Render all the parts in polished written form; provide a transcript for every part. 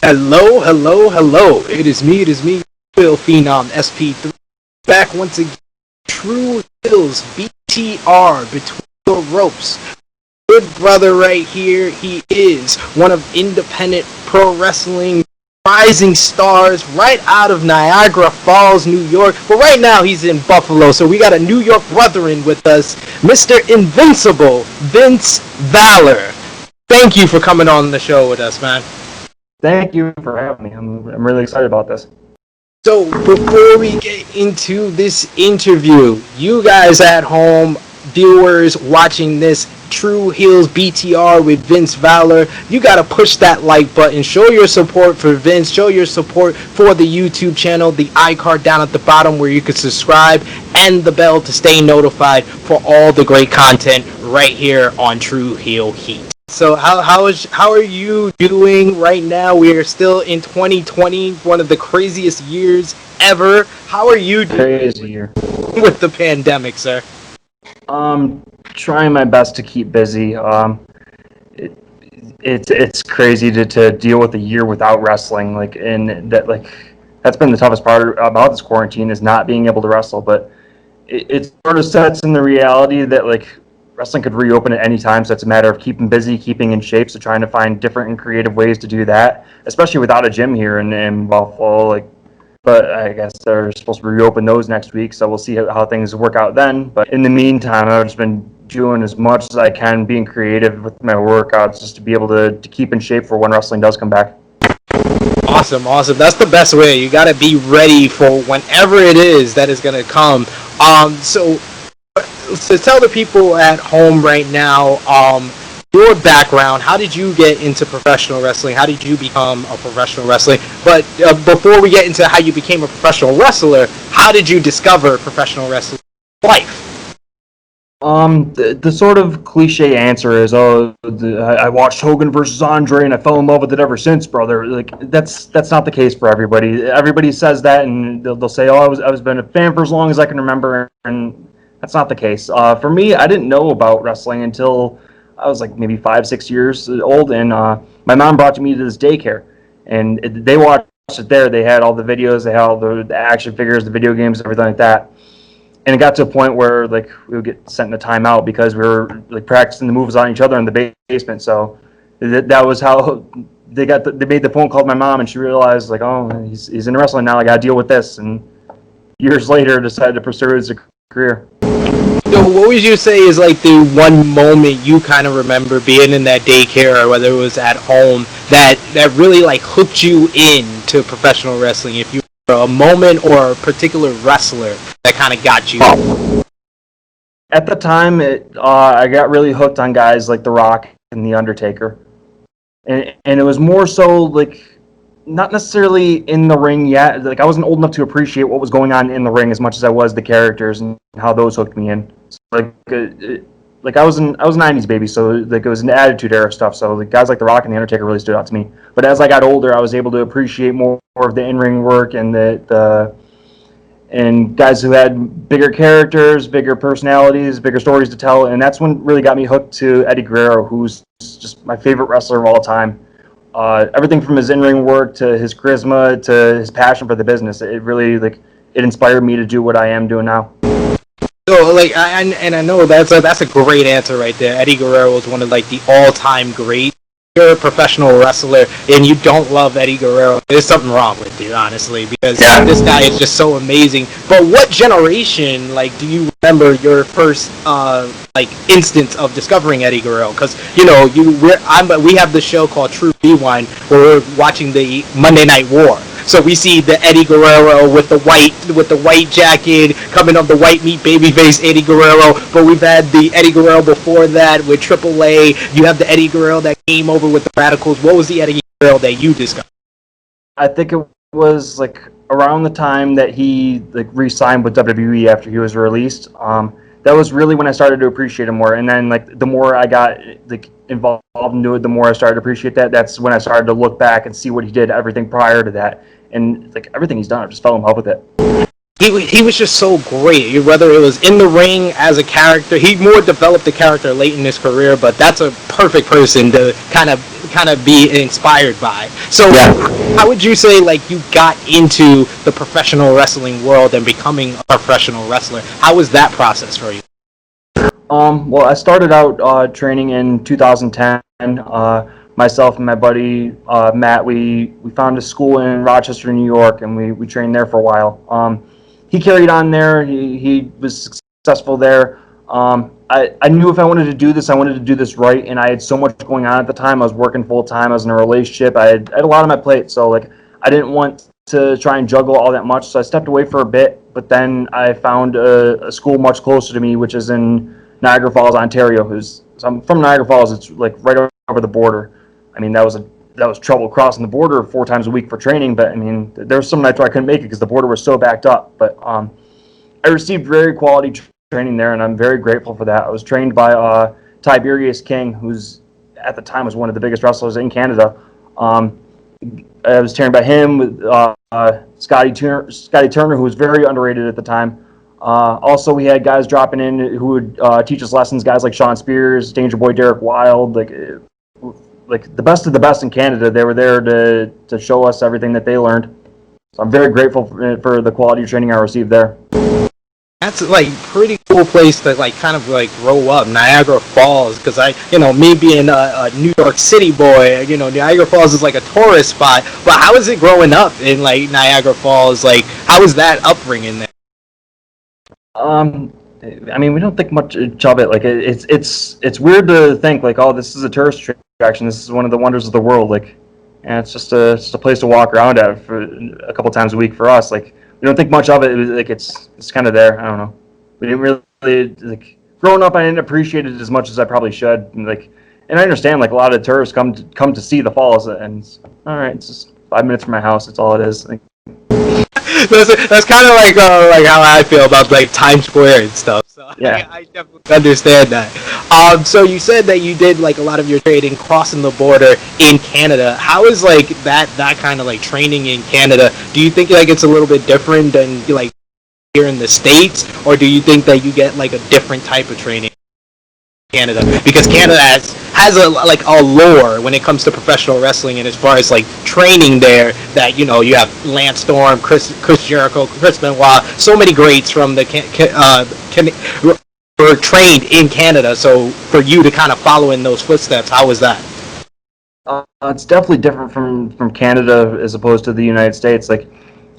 Hello, hello, hello. It is me, Bill Phenom SP3. Back once again. True Hills BTR between the ropes. Good brother right here. He is one of independent pro wrestling rising stars right out of Niagara Falls, New York. But right now he's in Buffalo, so we got a New York brethren with us, Mr. Invincible, Vince Valor. Thank you for coming on the show with us, man. Thank you for having me. I'm really excited about this. So before we get into this interview, you guys at home, viewers watching this True Heels BTR with Vince Valor, you gotta push that like button, show your support for Vince, show your support for the YouTube channel, the iCard down at the bottom where you can subscribe, and the bell to stay notified for all the great content right here on True Heel Heat. So how are you doing right now? We are still in 2020, one of the craziest years ever. How are you doing Crazy year with the pandemic, sir? Trying my best to keep busy. It's crazy to deal with a year without wrestling. That's been the toughest part about this quarantine is not being able to wrestle. But it sort of sets in the reality that wrestling could reopen at any time, so it's a matter of keeping busy, keeping in shape, so trying to find different and creative ways to do that, especially without a gym here in Buffalo. But I guess they're supposed to reopen those next week, so we'll see how things work out then. But in the meantime, I've just been doing as much as I can, being creative with my workouts, just to be able to keep in shape for when wrestling does come back. Awesome. That's the best way. You got to be ready for whenever it is that is going to come. So tell the people at home right now, your background. How did you get into professional wrestling? How did you become a professional wrestler? But before we get into how you became a professional wrestler, how did you discover professional wrestling life? The sort of cliche answer is, I watched Hogan versus Andre and I fell in love with it ever since, brother. That's not the case for everybody. Everybody says that and they'll say, I was been a fan for as long as I can remember, and that's not the case. For me, I didn't know about wrestling until I was maybe 5-6 years old, and my mom brought me to this daycare, and they watched it there. They had all the videos, they had all the action figures, the video games, everything like that. And it got to a point where we would get sent in a timeout because we were practicing the moves on each other in the basement. So that was how they made the phone call to my mom, and she realized he's in wrestling now. I got to deal with this. And years later, decided to pursue it as a career. So what would you say is the one moment you kind of remember being in that daycare, or whether it was at home, that really hooked you into professional wrestling? If you a moment or a particular wrestler that kind of got you? At the time, I got really hooked on guys like The Rock and The Undertaker. And it was more so, not necessarily in the ring yet. I wasn't old enough to appreciate what was going on in the ring as much as I was the characters and how those hooked me in. So, I was a 90s baby, so it was an Attitude Era stuff. So guys like The Rock and The Undertaker really stood out to me. But as I got older, I was able to appreciate more of the in-ring work and and guys who had bigger characters, bigger personalities, bigger stories to tell. And that's when really got me hooked to Eddie Guerrero, who's just my favorite wrestler of all time. Everything from his in-ring work to his charisma to his passion for the business. It really it inspired me to do what I am doing now. So I know that's a great answer right there. Eddie Guerrero is one of the all-time greats. You're a professional wrestler and you don't love Eddie Guerrero, there's something wrong with you, honestly, because this guy is just so amazing. But what generation do you remember your first instance of discovering Eddie Guerrero? Because we have the show called True Rewind where we're watching the Monday Night War. So we see the Eddie Guerrero with the white jacket coming up, the white meat babyface Eddie Guerrero. But we've had the Eddie Guerrero before that with AAA. You have the Eddie Guerrero that came over with the Radicals. What was the Eddie Guerrero that you discovered? I think it was around the time that he re-signed with WWE after he was released. That was really when I started to appreciate him more. And then the more I got involved into it, the more I started to appreciate that. That's when I started to look back and see what he did, everything prior to that. And everything he's done, I just fell in love with it. He was just so great. Whether it was in the ring as a character, he more developed the character late in his career, but that's a perfect person to kind of kind of be inspired by. So Yeah. how would you say like you got into the professional wrestling world and becoming a professional wrestler? How was that process for you? Well, I started out training in 2010. Myself and my buddy Matt, we found a school in Rochester, New York, and we trained there for a while. He carried on there. He was successful there. I knew if I wanted to do this, I wanted to do this right, and I had so much going on at the time. I was working full time. I was in a relationship. I had a lot on my plate, so like I didn't want to try and juggle all that much. So I stepped away for a bit, but then I found a school much closer to me, which is in Niagara Falls, Ontario. So I'm from Niagara Falls. It's like right over the border. I mean, that was trouble crossing the border 4 times a week for training. But I mean, there were some nights where I couldn't make it because the border was so backed up. But I received very quality training there, and I'm very grateful for that. I was trained by Tiberius King, who's at the time was one of the biggest wrestlers in Canada. I was trained by him with Scotty Turner, who was very underrated at the time. Also, we had guys dropping in who would teach us lessons, guys like Sean Spears, Danger Boy Derek Wild, like the best of the best in Canada. They were there to show us everything that they learned. So I'm very grateful for the quality of training I received there. That's like pretty cool place to like kind of like grow up, Niagara Falls, because me being a New York City boy, Niagara Falls is like a tourist spot. But how is it growing up in like Niagara Falls? Like, how is that upbringing there? I mean, we don't think much of it. Like, it's weird to think like, oh, this is a tourist attraction. This is one of the wonders of the world. Like, and it's just a place to walk around at for a couple times a week for us. Like, we don't think much of it. Like, it's kind of there. I don't know. We didn't really like growing up. I didn't appreciate it as much as I probably should. And I understand like a lot of tourists come to see the falls, and all right, it's just 5 minutes from my house. That's all it is. Like, that's kind of like how I feel about like Times Square and stuff. So yeah, I definitely understand that. So you said that you did like a lot of your training crossing the border in Canada. How is like that kind of like training in Canada? Do you think like it's a little bit different than like here in the States, or do you think that you get like a different type of training in Canada? Because Canada has a lore when it comes to professional wrestling, and as far as like training there, that you have Lance Storm, Chris Jericho, Chris Benoit, so many greats from the were trained in Canada. So for you to kind of follow in those footsteps, how was that? It's definitely different from Canada as opposed to the United States. Like,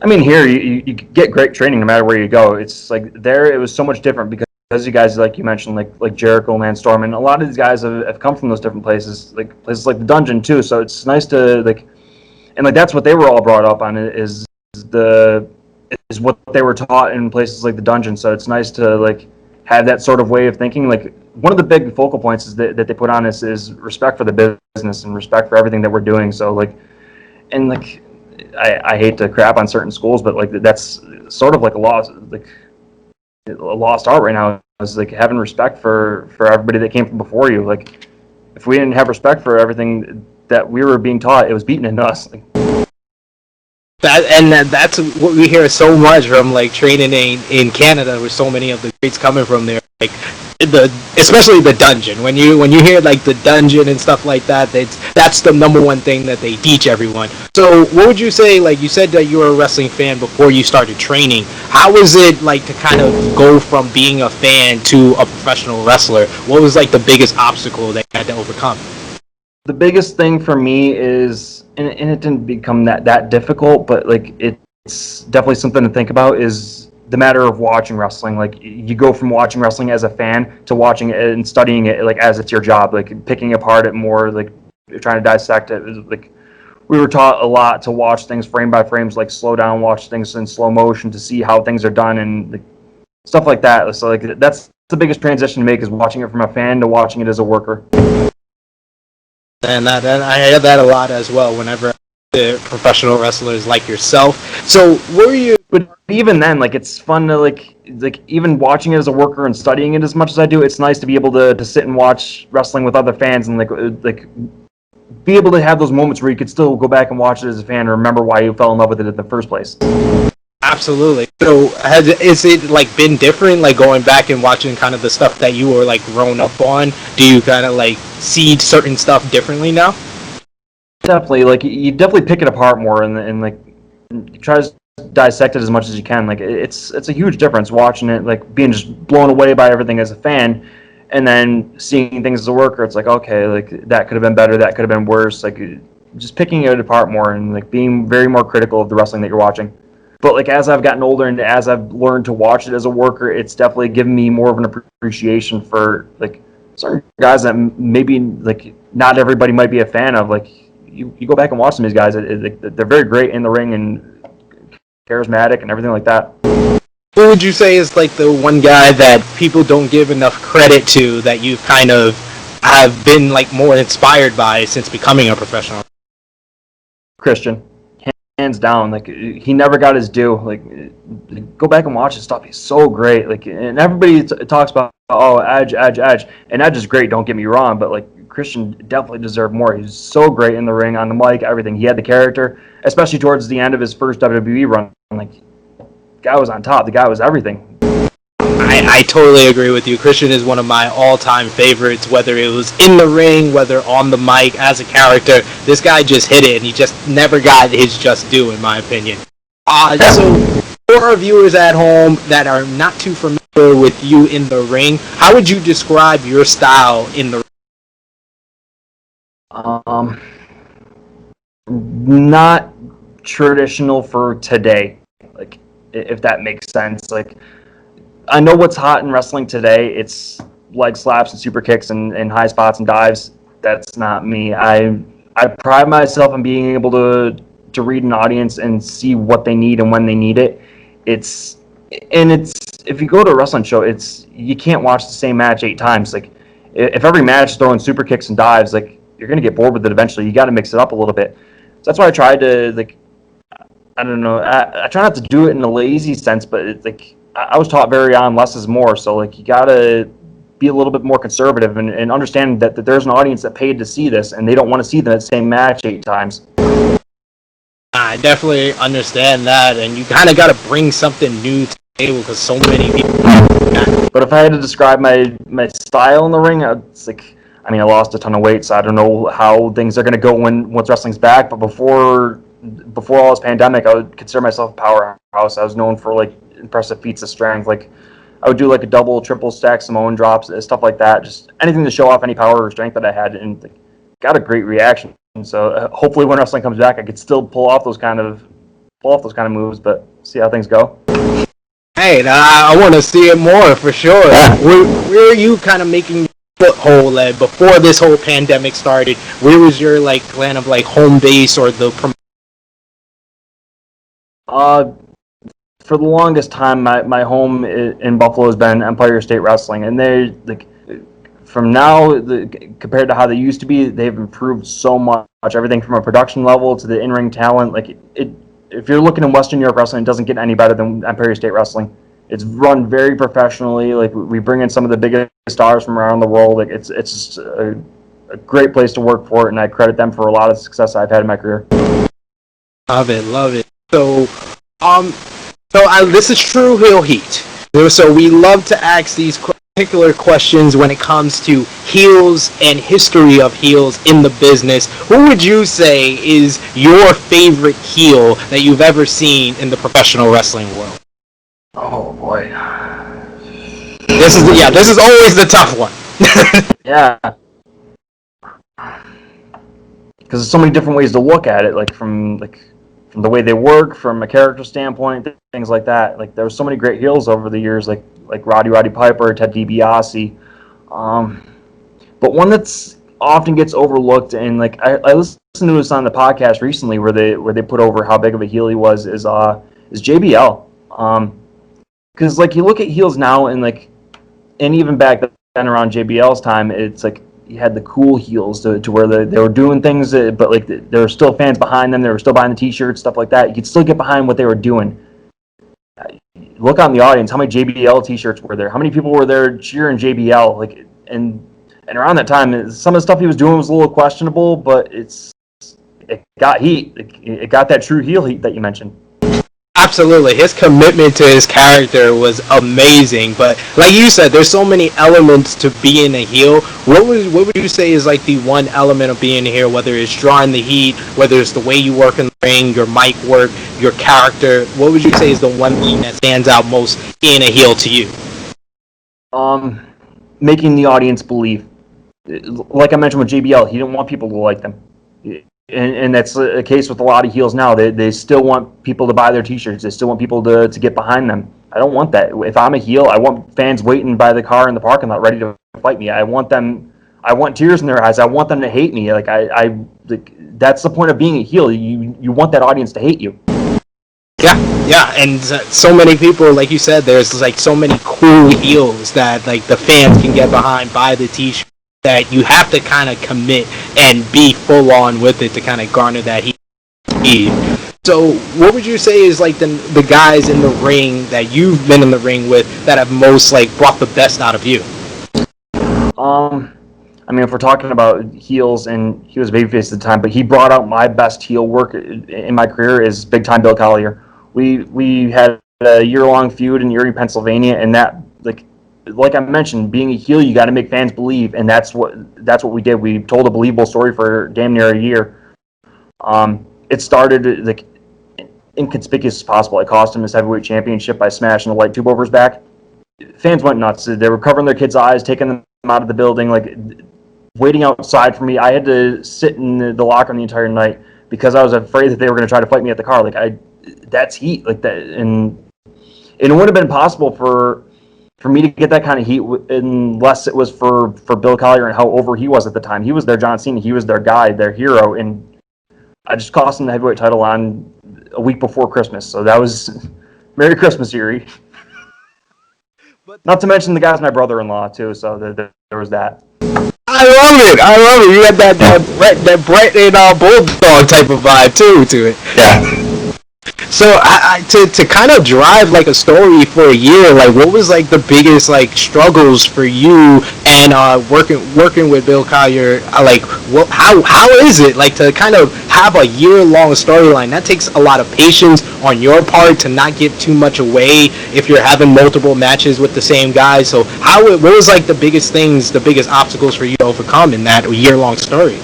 I mean, here you get great training no matter where you go. It's like there it was so much different because you guys, like you mentioned, like Jericho and Lance Storm, and a lot of these guys have come from those different places, like places like the Dungeon too. So it's nice to and that's what they were all brought up on is what they were taught in places like the Dungeon. So it's nice to have that sort of way of thinking. Like one of the big focal points is that they put on is respect for the business and respect for everything that we're doing. So I hate to crap on certain schools, but that's sort of like a lost art right now. Is like having respect for everybody that came from before you. Like if we didn't have respect for everything that we were being taught, it was beaten into us. That's what we hear so much from like training in Canada, with so many of the greats coming from there. Like especially the Dungeon. When you hear like the Dungeon and stuff like that, that's the number one thing that they teach everyone. So what would you say? Like you said that you were a wrestling fan before you started training. How was it like to kind of go from being a fan to a professional wrestler? What was like the biggest obstacle that you had to overcome? The biggest thing for me is, and it didn't become that difficult, but it's definitely something to think about, is the matter of watching wrestling. Like you go from watching wrestling as a fan to watching it and studying it as it's your job, picking apart it more, trying to dissect it. We were taught a lot to watch things frame by frames, slow down, watch things in slow motion to see how things are done and stuff like that. So that's the biggest transition to make, is watching it from a fan to watching it as a worker. And I hear that a lot as well whenever the professional wrestlers like yourself. So were you? But even then, it's fun to even watching it as a worker and studying it as much as I do. It's nice to be able to sit and watch wrestling with other fans and be able to have those moments where you could still go back and watch it as a fan and remember why you fell in love with it in the first place. Absolutely. So is it been different, going back and watching kind of the stuff that you were grown up on? Do you kind of see certain stuff differently now? definitely, like, you definitely pick it apart more and like try to dissect it as much as you can. Like, it's a huge difference watching it, like being just blown away by everything as a fan, and then seeing things as a worker. It's like, okay, like that could have been better, that could have been worse. Like, just picking it apart more and like being very more critical of the wrestling that you're watching. But like as I've gotten older and as I've learned to watch it as a worker, it's definitely given me more of an appreciation for like certain guys that maybe like not everybody might be a fan of. Like you go back and watch some of these guys, they're very great in the ring and charismatic and everything like that. Who would you say is like the one guy that people don't give enough credit to that you've kind of have been like more inspired by since becoming a professional? Christian, hands down. Like he never got his due. Like go back and watch his stuff. He's so great. Like and everybody talks about Edge, and Edge is great. Don't get me wrong, but like Christian definitely deserved more. He's so great in the ring, on the mic, everything. He had the character, especially towards the end of his first WWE run. Like the guy was on top. The guy was everything. I totally agree with you. Christian is one of my all-time favorites, whether it was in the ring, whether on the mic, as a character. This guy just hit it, and he just never got his just due, in my opinion. So, for our viewers at home that are not too familiar with you in the ring, how would you describe your style in the ring? Not traditional for today, like, if that makes sense. Like, I know what's hot in wrestling today. It's leg slaps and super kicks and high spots and dives. That's not me. I pride myself on being able to read an audience and see what they need and when they need it. It's if you go to a wrestling show, you can't watch the same match 8 times. Like if every match is throwing super kicks and dives, like you're gonna get bored with it eventually. You got to mix it up a little bit. So that's why I tried to like. I don't know. I try not to do it in a lazy sense, but it's like. I was taught very on less is more, so like you gotta be a little bit more conservative and understand that there's an audience that paid to see this and they don't want to see the same match 8 times. I definitely understand that, and you kind of got to bring something new to the table because so many people. But if I had to describe my style in the ring, it's like I lost a ton of weight, so I don't know how things are gonna go once wrestling's back. But before all this pandemic, I would consider myself a powerhouse. I was known for like impressive feats of strength. Like I would do like a double, triple stack Samoan drops, stuff like that. Just anything to show off any power or strength that I had, and like, got a great reaction. And so hopefully when wrestling comes back, I could still pull off those kind of moves. But see how things go. Hey, I want to see it more for sure. Yeah. Where are you kind of making your foothold before this whole pandemic started? Where was your like kind of like home base or the? For the longest time, my home in Buffalo has been Empire State Wrestling, and they like from now compared to how they used to be, they've improved so much. Everything from a production level to the in-ring talent. Like if you're looking in Western New York wrestling, it doesn't get any better than Empire State Wrestling. It's run very professionally. Like we bring in some of the biggest stars from around the world. Like it's just a great place to work for, and I credit them for a lot of success I've had in my career. Love it. So this is True Heel Heat. So we love to ask these particular questions when it comes to heels and history of heels in the business. Who would you say is your favorite heel that you've ever seen in the professional wrestling world? Oh boy. This is always the tough one. Yeah. Because there's so many different ways to look at it, from the way they work, from a character standpoint, things like that. Like there were so many great heels over the years, like Roddy Piper, Ted DiBiase. But one that's often gets overlooked, and like I listened to this on the podcast recently where they put over how big of a heel he was, is JBL. Because like you look at heels now and even back then around JBL's time, it's like you had the cool heels to where they were doing things, but like there were still fans behind them. They were still buying the T-shirts, stuff like that. You could still get behind what they were doing. Look on the audience. How many JBL T-shirts were there? How many people were there cheering JBL? And around that time, some of the stuff he was doing was a little questionable, but it got heat. It got that true heel heat that you mentioned. Absolutely, his commitment to his character was amazing. But like you said, there's so many elements to being a heel. What would you say is like the one element of being a heel? Whether it's drawing the heat, whether it's the way you work in the ring, your mic work, your character. What would you say is the one thing that stands out most being a heel to you? Making the audience believe. Like I mentioned with JBL, he didn't want people to like them. And that's the case with a lot of heels now. They still want people to buy their T-shirts. They still want people to get behind them. I don't want that. If I'm a heel, I want fans waiting by the car in the parking lot ready to fight me. I want them. I want tears in their eyes. I want them to hate me. That's the point of being a heel. You want that audience to hate you. Yeah, and so many people, like you said, there's like so many cool heels that like the fans can get behind, buy the T-shirt. That you have to kind of commit and be full on with it to kind of garner that heat. So, what would you say is like the guys in the ring that you've been in the ring with that have most like brought the best out of you? I mean, if we're talking about heels, and he was babyface at the time, but he brought out my best heel work in my career is big time Bill Collier. We had a year-long feud in Erie, Pennsylvania, and that like I mentioned, being a heel, you got to make fans believe, and that's what we did. We told a believable story for damn near a year. It started like inconspicuous as possible. I cost him his heavyweight championship by smashing the light tube over his back. Fans went nuts. They were covering their kids' eyes, taking them out of the building, like waiting outside for me. I had to sit in the locker room the entire night because I was afraid that they were going to try to fight me at the car. That's heat, like that, and it wouldn't have been possible for me to get that kind of heat unless it was for Bill Collier and how over he was at the time. He was their John Cena. He was their guy, their hero, and I just cost him the heavyweight title on a week before Christmas. So that was Merry Christmas, Erie. Not to mention the guy's my brother-in-law too, so there was that. I love it. You had that Brett and Bulldog type of vibe too to it. Yeah. So to kind of drive like a story for a year, like what was like the biggest like struggles for you and working with Bill Collier? How is it like to kind of have a year-long storyline? That takes a lot of patience on your part to not give too much away if you're having multiple matches with the same guy. So what was like the biggest obstacles for you to overcome in that year-long story?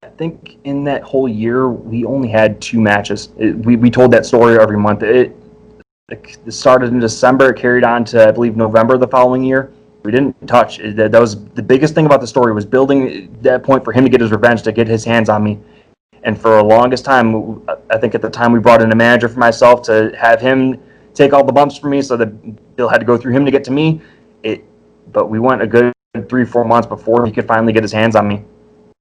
I think in that whole year, we only had 2 matches. We told that story every month. It started in December, it carried on to, I believe, November the following year. We didn't touch. That was the biggest thing about the story, was building that point for him to get his revenge, to get his hands on me. And for the longest time, I think at the time we brought in a manager for myself to have him take all the bumps for me so that Bill had to go through him to get to me. But we went a good 3-4 months before he could finally get his hands on me.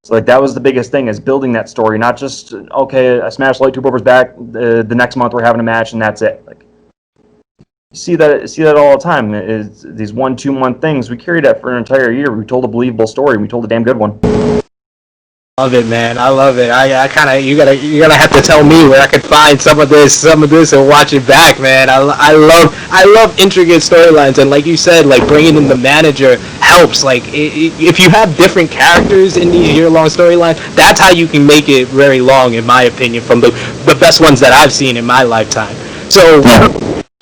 So that was the biggest thing, is building that story, not just, okay, I smashed light tube over his back, the next month we're having a match and that's it. You see that all the time. Is these 1-2 month things. We carried that for an entire year. We told a believable story, and we told a damn good one. Love it, man. I love it. I kind of you're gonna have to tell me where I could find some of this, and watch it back, man. I love intricate storylines, and like you said, like bringing in the manager helps. Like if you have different characters in these year-long storylines, that's how you can make it very long, in my opinion, from the best ones that I've seen in my lifetime. So.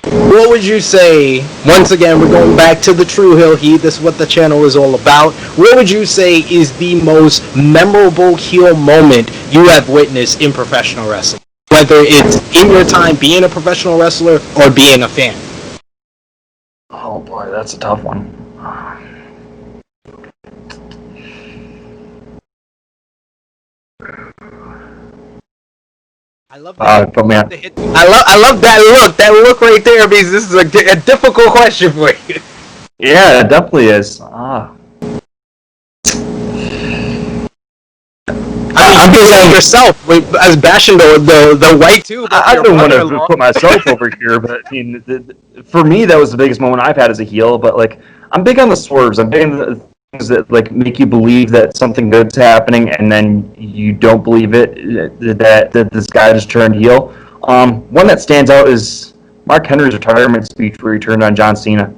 What would you say, once again, we're going back to the True Heel Heat, this is what the channel is all about, what would you say is the most memorable heel moment you have witnessed in professional wrestling? Whether it's in your time being a professional wrestler or being a fan. Oh boy, that's a tough one. I love that. I love that look. That look right there means this is a difficult question for you. Yeah, it definitely is. I mean, I'm being yourself as bashing the white tube. I don't want to put myself over here, but I mean, for me, that was the biggest moment I've had as a heel. But I'm big on the swerves. I'm big on the things that make you believe that something good's happening, and then you don't believe it. That this guy just turned heel. One that stands out is Mark Henry's retirement speech, where he turned on John Cena.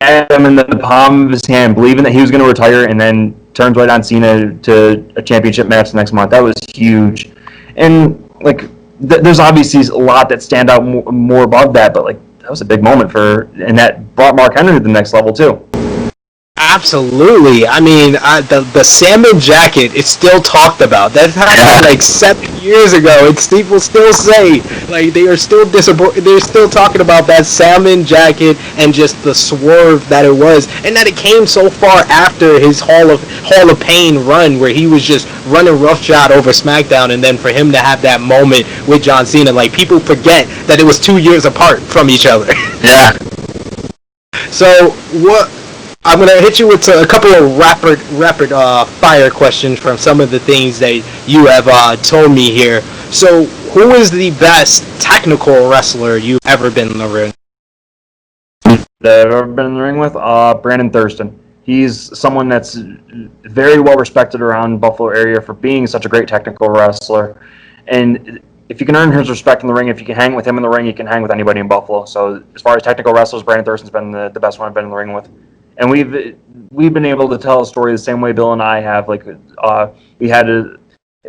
Had him in the palm of his hand, believing that he was going to retire, and then turns right on Cena to a championship match the next month. That was huge. And there's obviously a lot that stand out more above that, but like that was a big moment and that brought Mark Henry to the next level too. Absolutely. I mean, the salmon jacket is still talked about. That happened like 7 years ago, and people still say like they are still disappointed. They're still talking about that salmon jacket and just the swerve that it was, and that it came so far after his Hall of Pain run, where he was just running roughshod over SmackDown, and then for him to have that moment with John Cena, like people forget that it was 2 years apart from each other. Yeah. So what? I'm going to hit you with a couple of rapid fire questions from some of the things that you have told me here. So, who is the best technical wrestler you've ever been in the ring? That I've ever been in the ring with? Brandon Thurston. He's someone that's very well respected around the Buffalo area for being such a great technical wrestler. And if you can earn his respect in the ring, if you can hang with him in the ring, you can hang with anybody in Buffalo. So, as far as technical wrestlers, Brandon Thurston's been the best one I've been in the ring with. And we've been able to tell a story the same way Bill and I have. Like it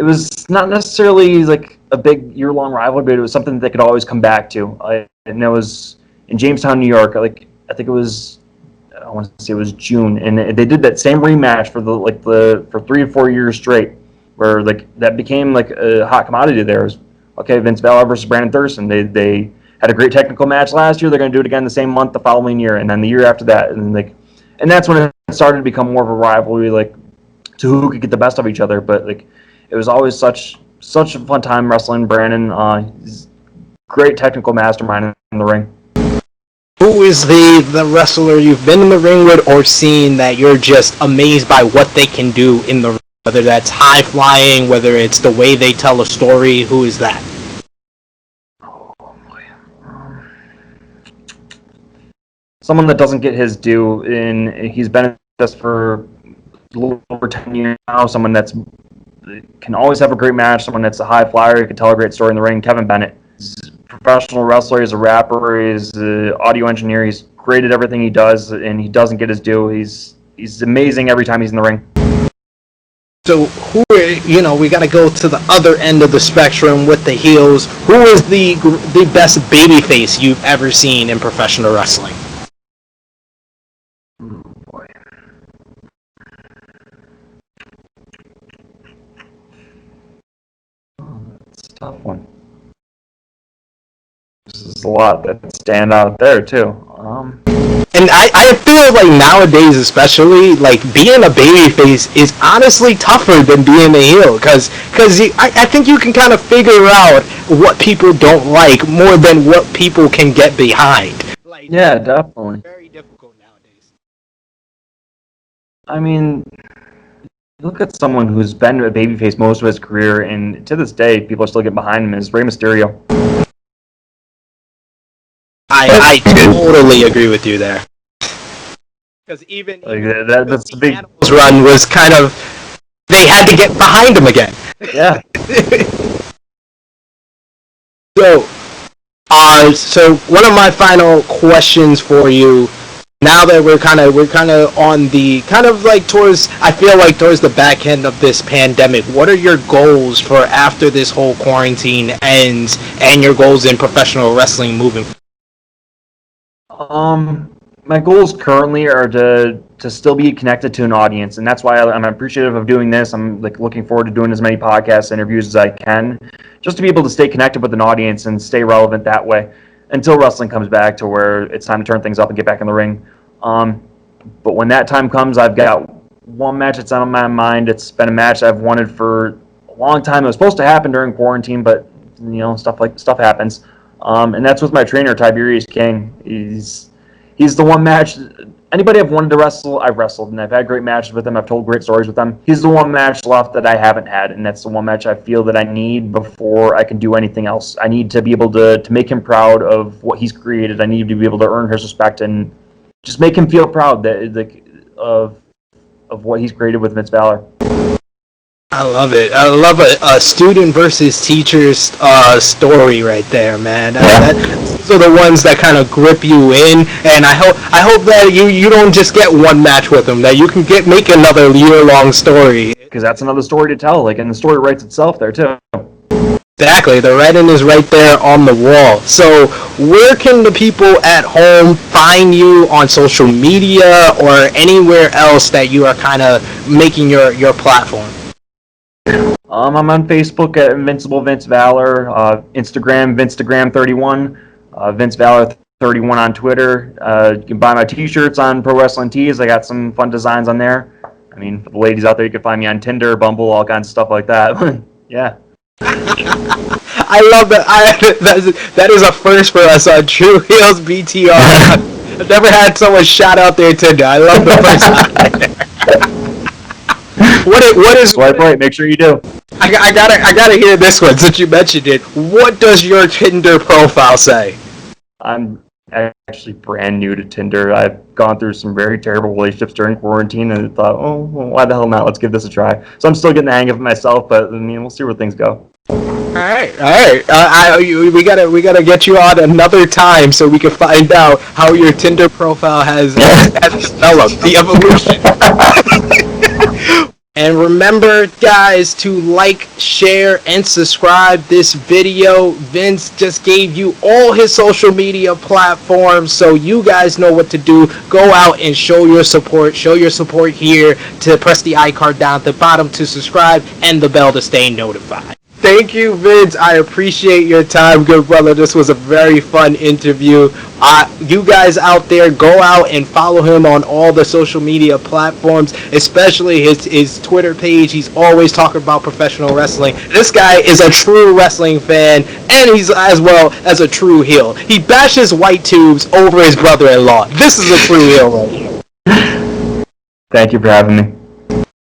was not necessarily like a big year-long rivalry, but it was something that they could always come back to. And it was in Jamestown, New York. Like I think it was, I want to say it was June, and they did that same rematch for 3 or 4 years straight, where like that became like a hot commodity there. It was, okay, Vince Valor versus Brandon Thurston. They had a great technical match last year. They're going to do it again the same month the following year, and then the year after that, and that's when it started to become more of a rivalry, like to who could get the best of each other. But like it was always such a fun time wrestling Brandon. He's a great technical mastermind in the ring. Who is the wrestler you've been in the ring with or seen that you're just amazed by what they can do in the ring? Whether that's high flying, whether it's the way they tell a story, who is that? Someone that doesn't get his due, and he's been at this for a little over 10 years now. Someone that's can always have a great match. Someone that's a high flyer. He can tell a great story in the ring. Kevin Bennett. He's a professional wrestler. He's a rapper. He's an audio engineer. He's great at everything he does, and he doesn't get his due. He's amazing every time he's in the ring. So we got to go to the other end of the spectrum with the heels. Who is the best babyface you've ever seen in professional wrestling? Oh boy. That's a tough one. There's a lot that stand out there too. And I feel like nowadays, especially, like being a babyface is honestly tougher than being a heel, because I think you can kind of figure out what people don't like more than what people can get behind. Like, yeah, definitely. Very difficult nowadays. I mean, look at someone who's been a babyface most of his career, and to this day, people are still getting behind him. Is Rey Mysterio. I totally agree with you there. Because even that's the big Animals run was kind of, they had to get behind him again. Yeah. So one of my final questions for you, now that we're kind of on the I feel like towards the back end of this pandemic, what are your goals for after this whole quarantine ends, and your goals in professional wrestling moving forward? My goals currently are to still be connected to an audience, and that's why I'm appreciative of doing this. I'm like looking forward to doing as many podcast interviews as I can, just to be able to stay connected with an audience and stay relevant that way until wrestling comes back to where it's time to turn things up and get back in the ring. But when that time comes, I've got one match that's on my mind. It's been a match I've wanted for a long time. It was supposed to happen during quarantine, but stuff happens. And that's with my trainer, Tiberius King. He's the one match. Anybody I've wanted to wrestle, I've wrestled, and I've had great matches with him. I've told great stories with him. He's the one match left that I haven't had, and that's the one match I feel that I need before I can do anything else. I need to be able to make him proud of what he's created. I need to be able to earn his respect and just make him feel proud of what he's created with Vince Valor. I love it. I love a student versus teacher's story right there, man. Those are the ones that kind of grip you in, and I hope that you don't just get one match with them, that you can make another year-long story. Because that's another story to tell, and the story writes itself there too. Exactly, the writing is right there on the wall. So, where can the people at home find you on social media or anywhere else that you are kind of making your platform? I'm on Facebook at Invincible Vince Valor, Instagram Vinstagram31, Vince Valor 31 on Twitter. You can buy my T-shirts on Pro Wrestling Tees. I got some fun designs on there. I mean, for the ladies out there, you can find me on Tinder, Bumble, all kinds of stuff like that. Yeah. I love that. That is a first for us on True Heels BTR. I've never had someone shout out their Tinder. I love the first time. What is Swipe right. Make sure you do. I gotta hear this one since you mentioned it. What does your Tinder profile say? I'm actually brand new to Tinder. I've gone through some very terrible relationships during quarantine, and I thought, oh, well, why the hell not? Let's give this a try. So I'm still getting the hang of it myself, but I mean, we'll see where things go. All right. We gotta get you on another time so we can find out how your Tinder profile has developed, the evolution. And remember, guys, to like, share, and subscribe this video. Vince just gave you all his social media platforms, so you guys know what to do. Go out and show your support. Show your support here to press the iCard down at the bottom to subscribe and the bell to stay notified. Thank you, Vince. I appreciate your time, good brother. This was a very fun interview. You guys out there, go out and follow him on all the social media platforms, especially his Twitter page. He's always talking about professional wrestling. This guy is a true wrestling fan, and he's as well as a true heel. He bashes white tubes over his brother-in-law. This is a true heel right here. Thank you for having me.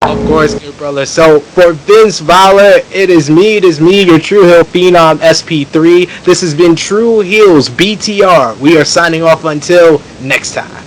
Of course, good brother. So, for Vince Valor, it is me, your True Heel Phenom SP3. This has been True Heels BTR. We are signing off until next time.